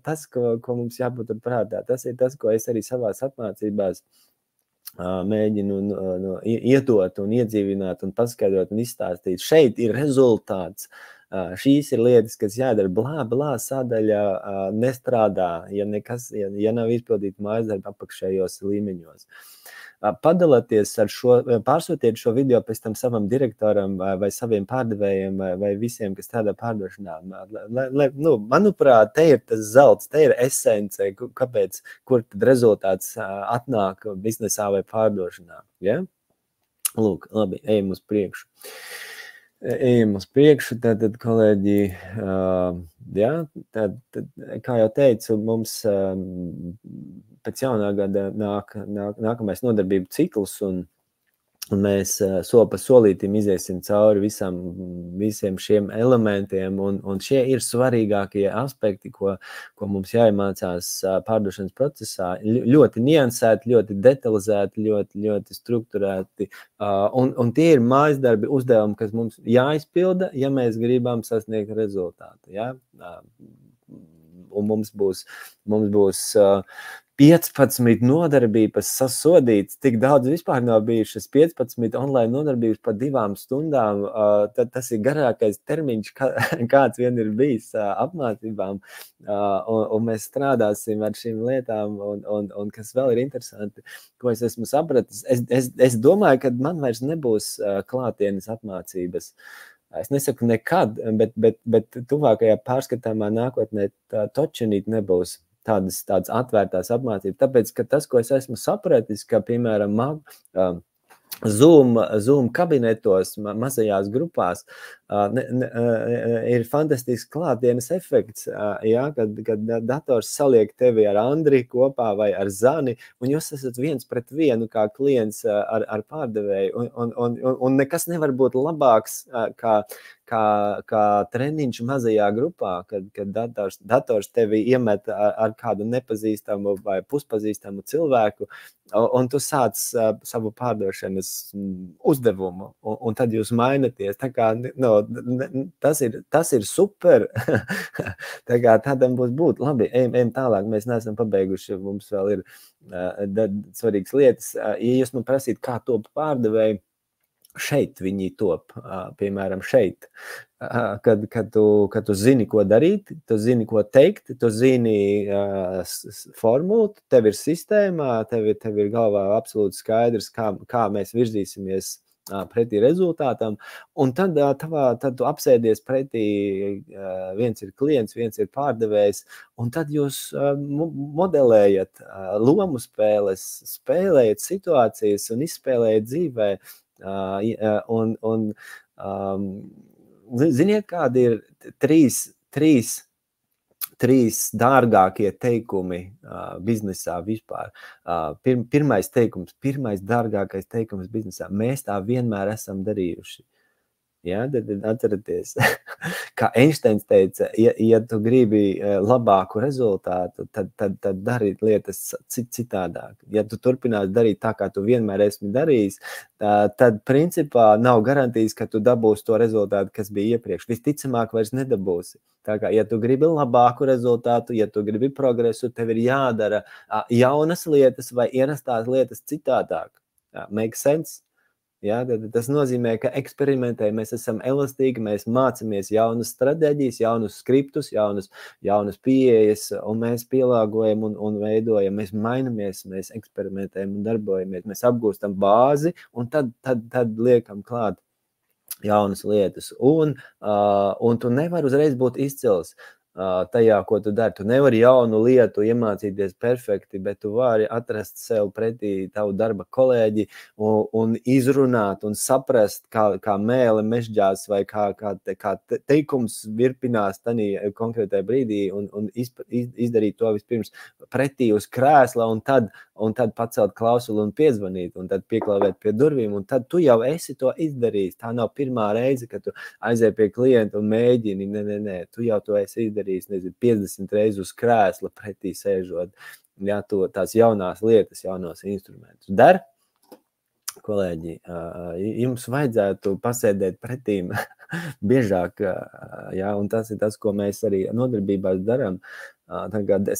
tas, ko mums jābūt prātā. Tas ir tas, ko es arī savās apmācībās mēģinu iedot un iedzīvināt un paskaidrot un izstāstīt. Šeit ir rezultāts. Šīs ir lietas, kas jādara, blā, sadaļa nestrādā, ja nav izpildīta mājasdarba apakšējos līmeņos. Padalieties ar šo, pārsūtiet šo video pēc tam savam direktoram vai saviem pārdevējiem vai visiem, kas strādā pārdošanā. Manuprāt, te ir tas zelts, te ir esence, kāpēc, kur tad rezultāts atnāk biznesā vai pārdošanā. Ja? Lūk, labi, ejam uz priekšu. Tad kolēģi, tad, kā jau teicu, mums pēc jaunā gada nākamais nodarbību cikls, un mēs soli pa solītim iziesim cauri visiem šiem elementiem, un šie ir svarīgākie aspekti, ko mums jāiemācās pārdošanas procesā. Ļoti niansēti, ļoti detalizēti, ļoti strukturēti, un tie ir mājasdarbi uzdevumi, kas mums jāizpilda, ja mēs gribam sasniegt rezultātu. Ja? Un mums būs 15 nodarbības sasodīts, tik daudz vispār nav bijušas 15 online nodarbības pa 2 stundām, tad tas ir garākais termiņš, kāds vien ir bijis apmācībām, un mēs strādāsim ar šīm lietām, un kas vēl ir interesanti, ko es esmu sapratis, es domāju, ka man vairs nebūs klātienes apmācības. Es nesaku nekad, bet tuvākajā pārskatāmā nākotnē točenīt nebūs. Tādas atvērtās apmācības, tāpēc, ka tas, ko es esmu sapratis, ka, piemēram, Zoom kabinetos, mazajās grupās, ir fantastisks klātienes efekts, ja, kad dators saliek tevi ar Andri kopā vai ar Zani, un jūs esat viens pret vienu kā klients ar pārdevēju, un nekas nevar būt labāks kā treniņš mazajā grupā, kad dators tevi iemet ar kādu nepazīstamu vai puspazīstamu cilvēku, un tu sāc savu pārdošanas uzdevumu, un tad jūs mainaties. Tā kā, tas ir super. Tā kā tādam būs būt. Labi, ejam tālāk, mēs neesam pabeiguši, mums vēl ir svarīgas lietas. Ja jūs man prasīt, kā top pārdevēji, šeit viņi top, piemēram, šeit, kad tu zini, ko darīt, tu zini, ko teikt, tu zini formulu, tev ir sistēmā, tev ir galvā absolūti skaidrs, kā mēs virzīsimies pretī rezultātam, un tad tu apsēdies pretī, viens ir klients, viens ir pārdevējs, un tad jūs modelējat lomu spēles, spēlējat situācijas un izspēlējat dzīvē. Ziniet, kādi ir trīs dārgākie teikumi biznesā vispār. Pirmais dārgākais teikums biznesā. Mēs tā vienmēr esam darījuši. Ja, tad atceraties, kā Einsteins teica, ja tu gribi labāku rezultātu, tad dari lietas citādāk. Ja tu turpinās darīt tā, kā tu vienmēr esmi darījis, tad principā nav garantijas, ka tu dabūsi to rezultātu, kas bija iepriekš. Visticamāk vairs nedabūsi. Tā kā, ja tu gribi labāku rezultātu, ja tu gribi progresu, tev ir jādara jaunas lietas vai ierastās lietas citādāk. Make sense? Ja, tas nozīmē, ka eksperimentē, mēs esam elastīgi, mēs mācamies jaunas stratēģijas, jaunus skriptus, jaunas pieejas, un mēs pielāgojam un veidojam, mēs mainamies, mēs eksperimentējam un darbojamies, mēs apgūstam bāzi, un tad liekam klāt jaunas lietas. Un tu nevari uzreiz būt izcils tajā, ko tu dari. Tu nevari jaunu lietu iemācīties perfekti, bet tu vari atrast sev pretī tavu darba kolēģi un izrunāt un saprast, kā mēle mežģās vai kā teikums virpinās tanī konkrētajā brīdī un izdarīt to vispirms pretī uz krēsla un tad pacelt klausuli un piezvanīt un tad pieklāvēt pie durvīm un tad tu jau esi to izdarījis. Tā nav pirmā reize, kad tu aizies pie klienta un mēģini. Nē, tu jau to esi izdarījis. 50 reizes uz krēsla pretī sēžot, ja, tās jaunās lietas, jaunos instrumentus. Dar, kolēģi, jums vajadzētu pasēdēt pretīm biežāk, ja, un tas ir tas, ko mēs arī nodarbībās darām. Tagad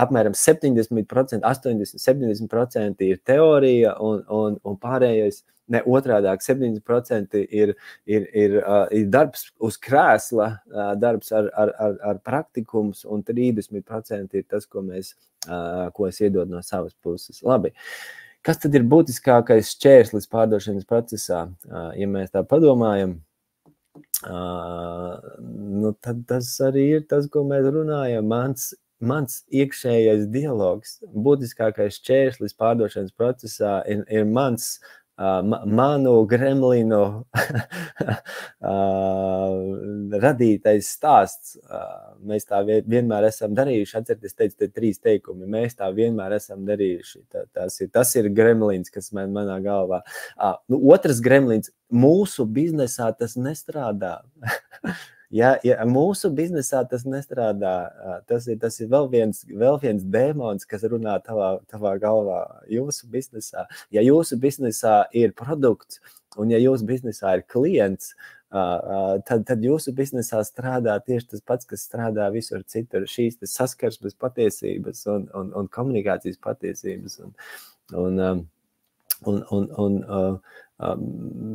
apmēram 70%, 80-70% ir teorija un pārējais ne otrādāk, 70% ir darbs uz krēsla, darbs ar praktikums, un 30% ir tas, ko es iedod no savas puses. Labi. Kas tad ir būtiskākais šķērslis pārdošanas procesā? Ja mēs tā padomājam, tad tas arī ir tas, ko mēs runājam. Mans iekšējais dialogs, būtiskākais šķērslis pārdošanas procesā ir manu gremlinu radītais stāsts. Mēs tā vienmēr esam darījuši. Atcerieties, teicu, te 3 teikumi. Mēs tā vienmēr esam darījuši. Tas ir gremlins, kas manā galvā. Otrs gremlins. Mūsu biznesā tas nestrādā. Ja mūsu biznesā tas nestrādā, tas ir vēl viens dēmons, kas runā tavā galvā. Jūsu biznesā, ja jūsu biznesā ir produkts, un ja jūsu biznesā ir klients, tad jūsu biznesā strādā tieši tas pats, kas strādā visur citur. Šīs saskarsmes patiesības un komunikācijas patiesības.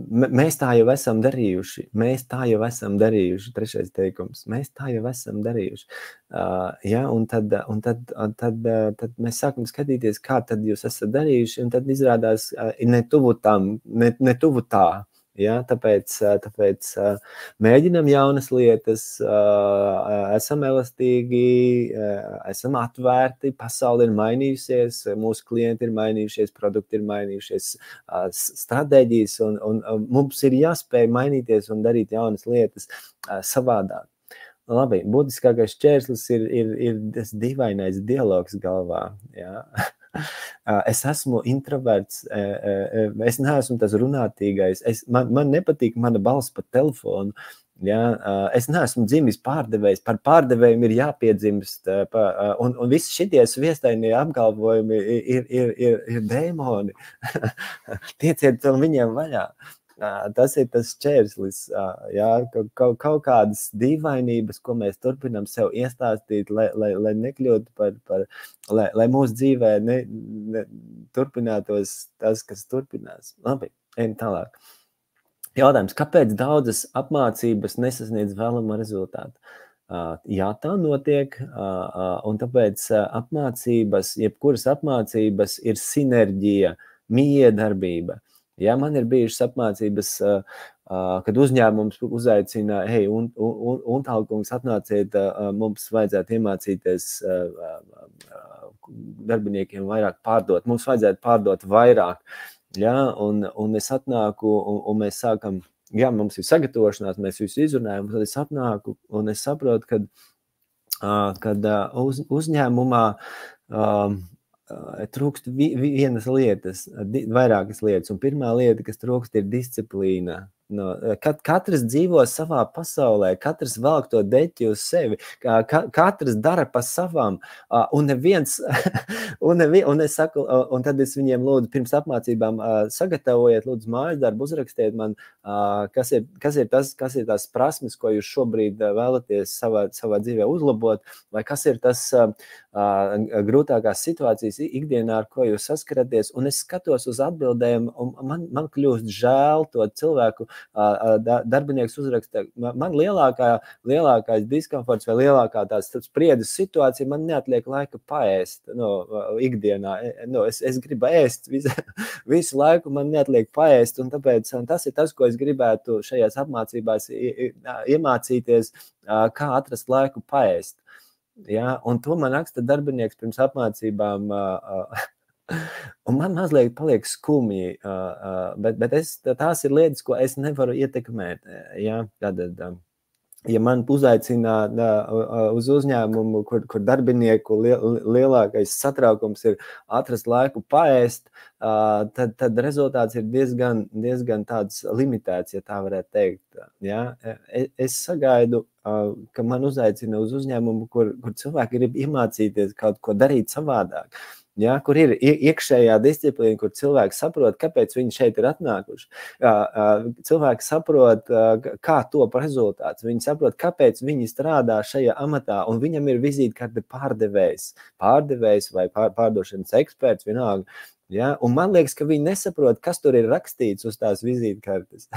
Mēs tā jau esam darījuši. Trešais teikums. Mēs tā jau esam darījuši. Un tad mēs sākam skatīties, kā tad jūs esat darījuši, un tad izrādās ne tuvu tā. Ja, tāpēc mēģinam jaunas lietas, esam elastīgi, esam atvērti, pasaule ir mainījusies, mūsu klienti ir mainījušies, produkti ir mainījušies, stratēģijas, un mums ir jāspēj mainīties un darīt jaunas lietas savādāk. Labi, būtiskākais šķērslis ir tas dīvainais dialogs galvā. Ja. Es esmu introverts, es neesmu tas runātīgais, man nepatīk mana balss pa telefonu, ja? Es neesmu dzimis pārdevējs, par pārdevējiem ir jāpiedzimst, un visi šitie sviestainie apgalvojumi ir dēmoni, tieciet viņiem vaļā. Tas ir tas šķērslis, ja? Kaut kādas dīvainības, ko mēs turpinam sev iestāstīt, lai nekļūtu lai mūsu dzīvē turpinātos tas, kas turpinās. Labi, ejam tālāk. Jautājums, kāpēc daudzas apmācības nesasniedz vēlamo rezultātu? Jā, tā notiek, un tāpēc apmācības, jebkuras apmācības ir sinerģija, miedarbība. Ja, man ir bijušas apmācības, kad uzņēmums uzaicina, hei, un tālkungs atnāciet, mums vajadzētu iemācīties darbiniekiem vairāk pārdot, mums vajadzētu pārdot vairāk, ja, un es atnāku, un mēs sākam, jā, mums ir sagatavošanās, mēs visu izrunājam, tad es atnāku, un es saprotu, kad uzņēmumā trūkst vienas lietas, vairākas lietas, un pirmā lieta, kas trūkst, ir disciplīna. Katrs dzīvo savā pasaulē, katrs velk to deķi uz sevi, katrs dara pa savām, un neviens, un es saku, un tad es viņiem lūdzu pirms apmācībām sagatavojiet, lūdzu mājas darbu, uzrakstiet man, kas ir tās prasmes, ko jūs šobrīd vēlaties savā dzīvē uzlabot, vai kas ir tas grūtākās situācijas ikdienā, ar ko jūs saskaraties, un es skatos uz atbildēm, un man kļūst žēl to cilvēku, darbinieks uzraksta, man lielākais diskomforts vai lielākā tās spriedzes situācija, man neatliek laika paēst ikdienā. Es gribu ēst visu laiku, man neatliek paēst, un tāpēc tas ir tas, ko es gribētu šajās apmācībās iemācīties, kā atrast laiku paēst. Ja? Un to man raksta darbinieks pirms apmācībām, un man mazliet paliek skumji, bet tās ir lietas, ko es nevaru ietekmēt. Ja, ja man uzaicina uz uzņēmumu, kur darbinieku lielākais satraukums ir atrast laiku paēst, tad rezultāts ir diezgan tāds limitēts, ja tā varētu teikt. Ja. Es sagaidu, ka man uzaicina uz uzņēmumu, kur cilvēki grib iemācīties kaut ko darīt savādāk. Ja, kur ir iekšējā disciplīna, kur cilvēki saprot, kāpēc viņi šeit ir atnākuši. Cilvēki saprot, kā top rezultāts. Viņi saprot, kāpēc viņi strādā šajā amatā, un viņam ir vizītkarte pārdevējs vai pārdošanas eksperts, vienalga. Ja? Un man liekas, ka viņi nesaprot, kas tur ir rakstīts uz tās vizītkartes.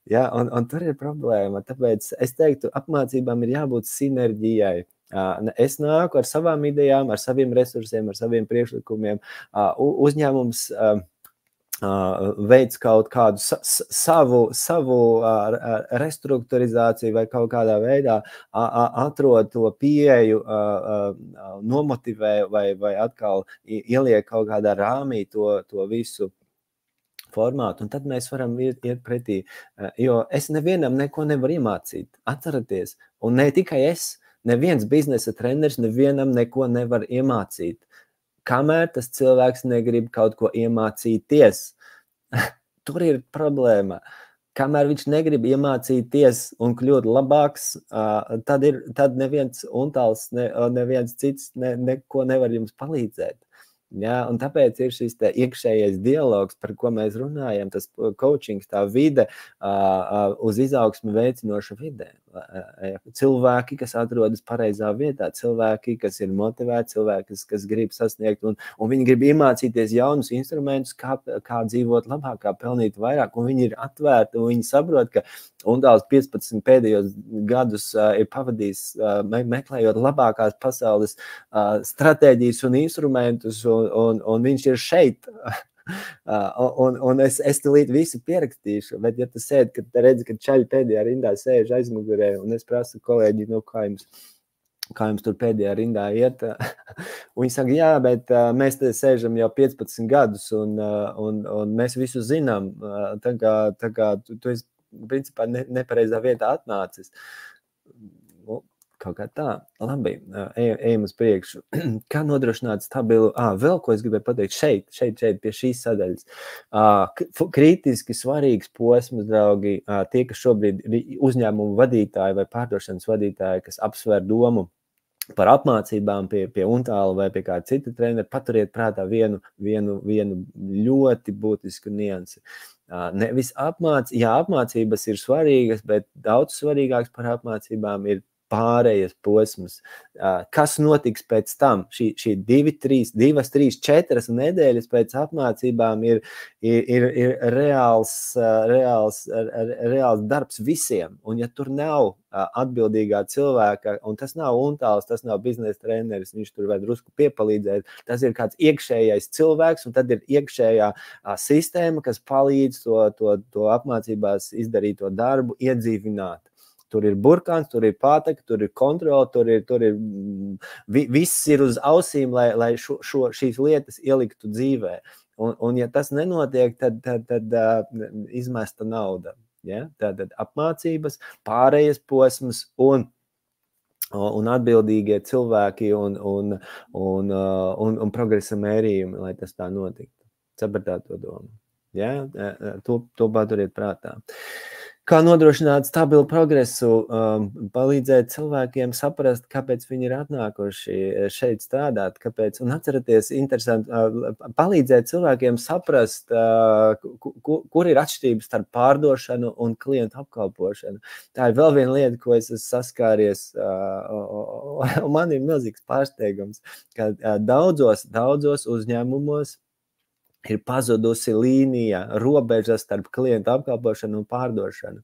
Ja? Un tur ir problēma. Tāpēc es teiktu, apmācībām ir jābūt sinerģijai. Es nāku ar savām idejām, ar saviem resursiem, ar saviem priekšlikumiem. Uzņēmums veids kaut kādu savu restruktūrizāciju vai kaut kādā veidā atrod to pieeju, nomotivē vai atkal ieliek kaut kādā rāmī to visu formātu, un tad mēs varam iet pretī, jo es nevienam neko nevaru iemācīt. Atceraties, un ne tikai es, neviens biznesa treneris nevienam neko nevar iemācīt. Kamēr tas cilvēks negrib kaut ko iemācīties. Tur ir problēma. Kamēr viņš negrib iemācīties un kļūt labāks, tad neviens untāls, neviens cits neko nevar jums palīdzēt. Ja, un tāpēc ir šis iekšējais dialogs, par ko mēs runājam, tas coachings, tā vide uz izaugsmi veicinoša vide. Cilvēki, kas atrodas pareizā vietā, cilvēki, kas ir motivēti, cilvēki, kas grib sasniegt, un viņi grib iemācīties jaunus instrumentus, kā dzīvot labāk, kā pelnīt vairāk, un viņi ir atvērti, un viņi saprot, ka Undāls 15 pēdējos gadus ir pavadījis meklējot labākās pasaules stratēģijas un instrumentus, un viņš ir šeit. Un es tulīt visu pierakstīšu, bet ja tu sēdi, kad redzi, ka čaļi pēdējā rindā sēž aizmugurē, un es prasu kolēģi, kā jums tur pēdējā rindā iet, un viņi saka, jā, bet mēs te sēžam jau 15 gadus, un mēs visu zinām, tā kā tu esi principā nepareizā vietā atnācis. Kaut kā tā. Labi, ejam uz priekšu. Kā nodrošināt stabilu... Vēl ko es gribēju pateikt šeit, pie šīs sadaļas. Kritiski svarīgs posms, draugi, tie, kas šobrīd uzņēmumu vadītāji vai pārdošanas vadītāji, kas apsver domu par apmācībām pie Untāla vai pie kāda cita trenera, paturiet prātā vienu ļoti būtisku niansi. Nevis apmācības ir svarīgas, bet daudz svarīgāks par apmācībām ir pārējas posms. Kas notiks pēc tam? Šī 2, 3, 4 nedēļas pēc apmācībām ir reāls darbs visiem. Un ja tur nav atbildīgā cilvēka, un tas nav Untāls, tas nav biznesa treneris, viņš tur vai drusku piepalīdzēt, tas ir kāds iekšējais cilvēks, un tad ir iekšējā sistēma, kas palīdz to apmācībās izdarīto darbu iedzīvināt. Tur ir burkāns, tur ir pātaka, tur ir kontrola, tur ir viss ir uz ausīm, lai šīs lietas ieliktu dzīvē. Un ja tas nenotiek, tad izmesta nauda. Ja? Tātad apmācības, pārējas posms un atbildīgie cilvēki un progresa mērījumi, lai tas tā notiktu. Sapratāt to domu. Ja? To paturiet prātā. Kā nodrošināt stabilu progresu, palīdzēt cilvēkiem saprast, kāpēc viņi ir atnākuši šeit strādāt, kāpēc, un atceraties, interesanti, palīdzēt cilvēkiem saprast, kur ir atšķirības starp pārdošanu un klientu apkalpošanu. Tā ir vēl viena lieta, ko es esmu saskāries, un man ir milzīgs pārsteigums, ka daudzos uzņēmumos ir pazudusi līnija, robeža starp klientu apkalpošanu un pārdošanu.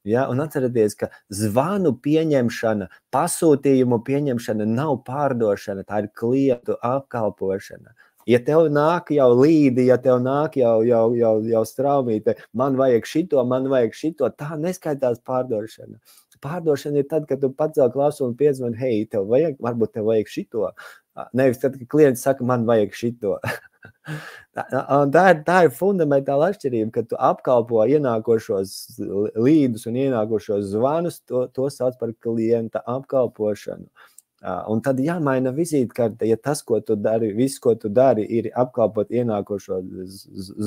Ja? Un atcerieties, ka zvanu pieņemšana, pasūtījumu pieņemšana nav pārdošana, tā ir klientu apkalpošana. Ja tev nāk jau līdi, ja tev nāk jau straumīte, man vajag šito, tā neskaitās pārdošana. Pārdošana ir tad, kad tu pacēl klausu un piezvani, hei, varbūt tev vajag šito. Nevis tad, kad klients saka, man vajag šito. Tā ir fundamentāla atšķirība, ka tu apkalpo ienākošos līdus un ienākošos zvanus, to sauc par klienta apkalpošanu. Un tad jāmaina vizītkarte, ja tas, ko tu dari, viss, ko tu dari, ir apkalpot ienākošos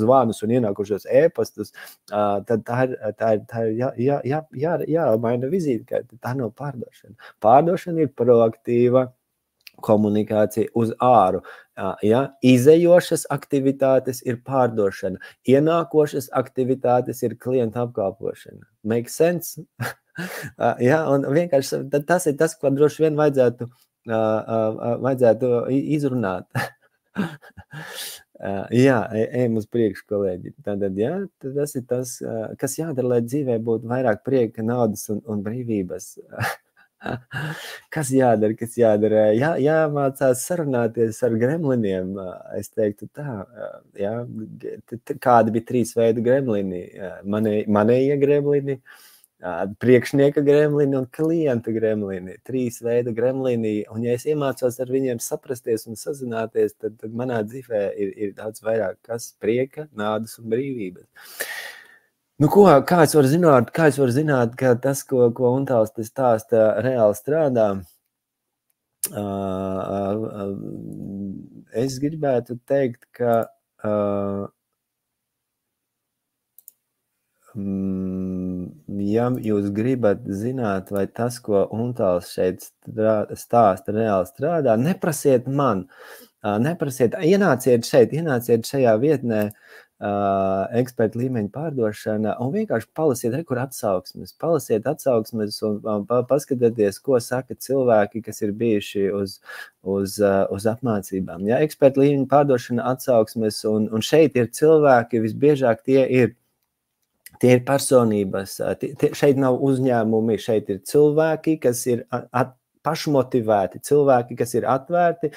zvanus un ienākošos ēpastus, tad tā ir jāmaina vizītkarte. Tā nav pārdošana. Pārdošana ir proaktīva komunikācija uz āru. Ja? Izejošas aktivitātes ir pārdošana. Ienākošas aktivitātes ir klienta apkalpošana. Make sense? Ja? Un vienkārši tas ir tas, ko droši vien vajadzētu izrunāt. Jā, ejam uz priekšu, kolēģi. Tātad, jā, tas ir tas, kas jādara, lai dzīvē būtu vairāk prieka, naudas un brīvības. Kas jādara? Jāmācās sarunāties ar gremliniem. Es teiktu tā, jā, kādi bija 3 veidi gremlini. Manējie gremlini, priekšnieka gremlini un klienta gremlini. 3 veida gremlini, un ja es iemācos ar viņiem saprasties un sazināties, tad manā dzīvē ir daudz vairāk kas prieka, naudas un brīvības. Nu, kā es varu zināt, ka tas, ko Untāls te stāsta, reāli strādā? Es gribētu teikt, ka ja jūs gribat zināt, vai tas, ko Untāls šeit stāsta, reāli strādā, neprasiet man, ienāciet šajā vietnē, eksperta līmeņa pārdošana, un vienkārši palasiet atsauksmes un paskatieties, ko saka cilvēki, kas ir bijuši uz apmācībām. Ja, eksperta līmeņa pārdošana, atsauksmes, un šeit ir cilvēki, visbiežāk tie ir personības, šeit nav uzņēmumi, šeit ir cilvēki, kas ir pašmotivēti, cilvēki, kas ir atvērti,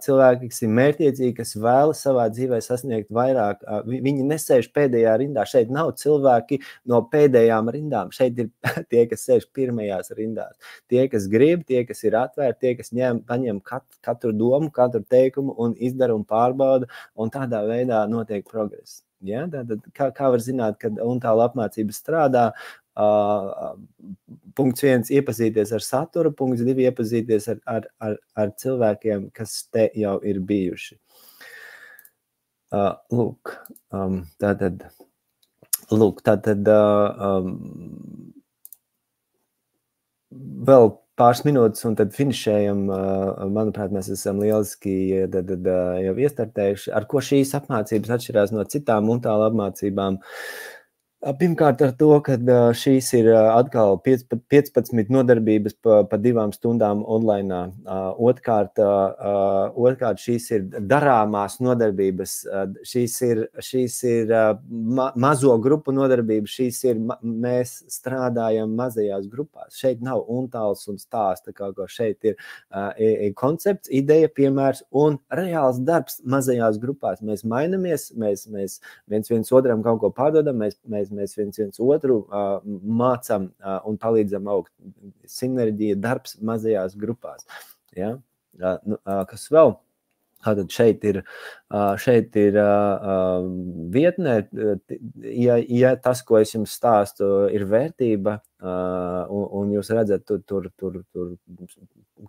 cilvēki, kas ir mērķiecīgi, kas vēlas savā dzīvē sasniegt vairāk. Viņi nesēž pēdējā rindā, šeit nav cilvēki no pēdējām rindām, šeit ir tie, kas sēž pirmajās rindās. Tie, kas grib, tie, kas ir atvērti, tie, kas paņem katru domu, katru teikumu un izdara un pārbauda, un tādā veidā notiek progress. Ja? Tātad, kā var zināt, kad Untāla apmācības strādā? Punkts 1, iepazīties ar saturu, punkts 2, iepazīties ar cilvēkiem, kas te jau ir bijuši. Tātad vēl pāris minūtes un tad finišējam. Manuprāt, mēs esam lieliski jau iestartējuši. Ar ko šīs apmācības atšķirās no citām Untāla apmācībām? Pirmkārt ar to, ka šīs ir atkal 15 nodarbības pa 2 stundām online. Otrkārt, šīs ir darāmās nodarbības, šīs ir mazo grupu nodarbības, šīs ir mēs strādājam mazajās grupās. Šeit nav Untāls un stāsta kaut ko, šeit ir koncepts, ideja, piemērs un reāls darbs mazajās grupās. Mēs mainamies, mēs viens otram kaut ko pārdodam, mēs viens otru mācam un palīdzam augt. Sinerģija, darbs mazajās grupās. Ja? Kas vēl? Tātad šeit ir vietnē, ja tas, ko es jums stāstu, ir vērtība, un jūs redzat tur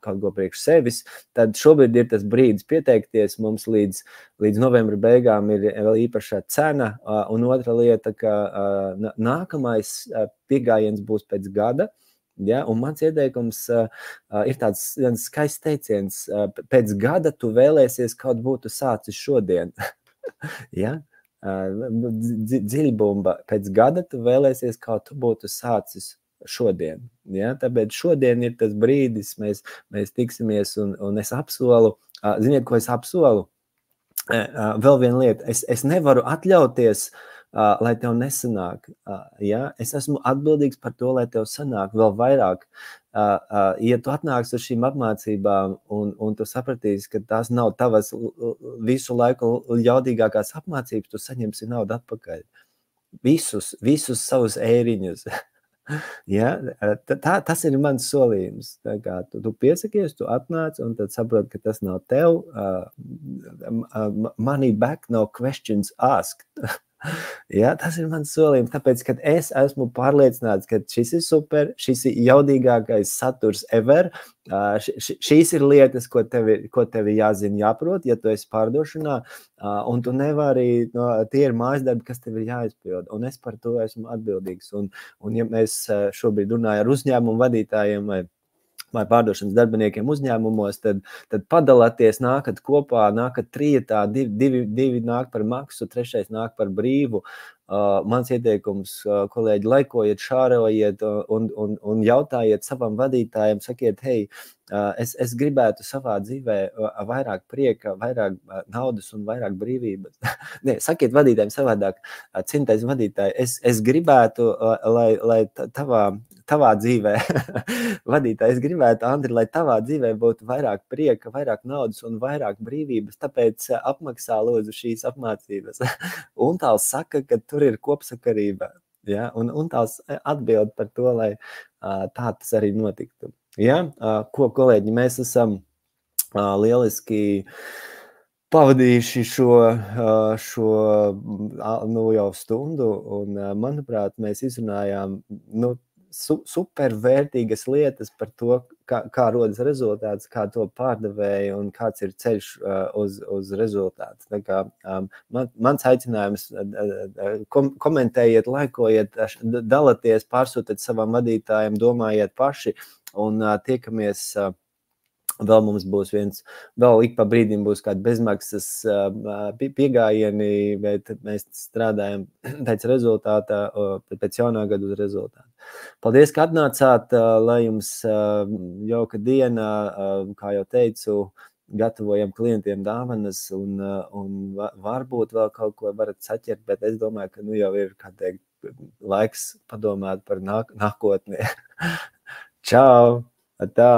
kaut ko priekš sevis, tad šobrīd ir tas brīdis pieteikties. Mums līdz novembra beigām ir vēl īpaša cena, un otra lieta, ka nākamais piegājiens būs pēc gada. Ja, un mans ieteikums ir tāds skaists teiciens, pēc gada tu vēlēsies kaut būtu sācis šodien. Ja? Dziļbumba, pēc gada tu vēlēsies kaut būtu sācis šodien. Ja? Tāpēc šodien ir tas brīdis, mēs tiksimies, un es apsolu, ziniet, ko es apsolu? Vēl viena lieta, es nevaru atļauties, lai tev nesanāk. Ja? Es esmu atbildīgs par to, lai tev sanāk vēl vairāk. Ja tu atnāks uz šīm apmācībām un tu sapratīsi, ka tās nav tavas visu laiku ļaudīgākās apmācības, tu saņemsi naudu atpakaļ. Visus savus ēriņus. Ja? Tas ir mans solījums. Tā kā tu piesakies, tu atnāc un tad saproti, ka tas nav tev. Money back, no questions asked. Ja, tas ir mans solījums, tāpēc, ka es esmu pārliecināts, ka šis ir super, šis ir jaudīgākais saturs ever. Šīs ir lietas, ko tevi jāzina, jāprot, ja tu esi pārdošanā, un tu nevari, tie ir mājasdarbi, kas tev ir jāizpild, un es par to esmu atbildīgs. Un ja mēs šobrīd runājam ar uzņēmumu vadītājiem vai vai pārdošanas darbiniekiem uzņēmumos, tad padalāties, nākat kopā, nākat trijatā, divi nāk par maksu, trešais nāk par brīvu. Mans ieteikums, kolēģi, laikojiet, šārojiet un jautājiet savam vadītājam, sakiet, hei, es gribētu savā dzīvē vairāk prieka, vairāk naudas un vairāk brīvības. Nē, sakiet vadītājiem savādāk, cienītais vadītāji, es gribētu, lai tavā dzīvē, vadītāji, es gribētu, Andri, lai tavā dzīvē būtu vairāk prieka, vairāk naudas un vairāk brīvības, tāpēc apmaksā lūdzu šīs apmācības. Un tāls saka, ka tur ir kopsakarība, ja? Un tāls atbild par to, lai tā tas arī notiktu. Ja? Ko, kolēģi, mēs esam lieliski pavadījuši šo jau stundu, un, manuprāt, mēs izrunājām supervērtīgas lietas par to, kā rodas rezultāts, kā to pārdevēja un kāds ir ceļš uz rezultātu. Tā kā, mans aicinājums, komentējiet, laikojiet, dalieties, pārsūtiet savam vadītājiem, domājiet paši un tiekamies. Vēl mums būs vēl ik pa brīdim būs kādi bezmaksas piegājieni, bet mēs strādājam pēc rezultātā, pēc jaunā gada uz rezultātu. Paldies, ka atnācāt, lai jums jauka diena, kā jau teicu, gatavojam klientiem dāvanas un varbūt vēl kaut ko varat saķert, bet es domāju, ka jau ir, kā teikt, laiks padomāt par nākotni. Čau! Tā!